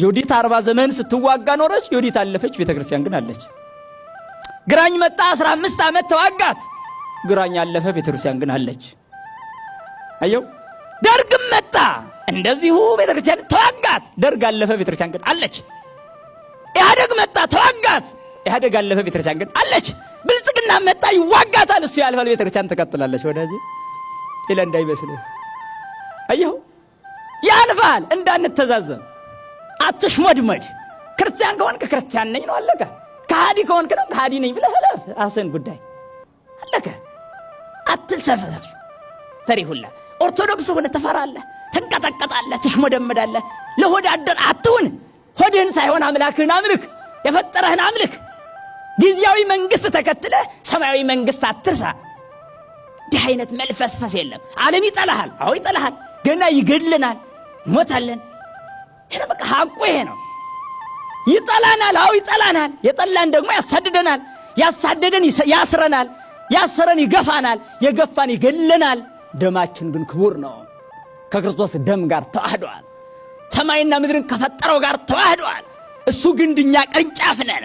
ዮዲት 40 ዘመን ስትዋጋ ኖረች። ዮዲት አለፈች፣ ቤተክርስቲያን ግን አለች። ግራኝ መጣ 15 ዓመት ተዋጋት። ግራኝ አለፈ፣ ቤተክርስቲያን ግን አለች። አየው። ደርግም መጣ እንደዚሁ ቤተክርስቲያን ተዋጋት። ደርግ አለፈ፣ ቤተክርስቲያን ግን አለች። ኢህአደግ መጣ ተዋጋት። ኢህአደግ አለፈ፣ ቤተክርስቲያን ግን አለች። ብልጽግና መጣ ይዋጋታል፣ እሱ ያልፋል፣ ቤተክርስቲያን ትቀጥላለች። ወዳጅ ኢላ እንዳይመስልህ። አየው። ያልፋል፣ እንዳንተዛዘብ አትሽመድመድ። ክርስቲያን ከሆንክ ክርስቲያን ነኝ ነው አለቀ። ከሃዲ ከሆንክ ነው ከሃዲ ነኝ ብለህ እለፍ። አሰን ጉዳይ አለቀ። አትልሰፈሰፍ። ፈሪሁላ ኦርቶዶክስ ሆነ ተፈራለህ፣ ተንቀጠቀጣለህ፣ ትሽመደመዳለህ። ለሆድ አደር አትሁን። ሆድህን ሳይሆን አምላክህን አምልክ፣ የፈጠረህን አምልክ። ጊዜያዊ መንግስት ተከትለ ሰማያዊ መንግስት አትርሳ። እንዲህ አይነት መልፈስፈስ የለም። ዓለም ይጠላሃል። አዎ ይጠላሃል። ገና ይገድልናል፣ ሞታለን። ይሄ በቃ ሐቁ ይሄ ነው። ይጠላናል። አዎ ይጠላናል። የጠላን ደግሞ ያሳድደናል። ያሳደደን ያስረናል። ያሰረን ይገፋናል። የገፋን ይገለናል። ደማችን ግን ክቡር ነው። ከክርስቶስ ደም ጋር ተዋህዷል። ሰማይና ምድርን ከፈጠረው ጋር ተዋህዷል። እሱ ግንድኛ ቅርንጫፍ ነን።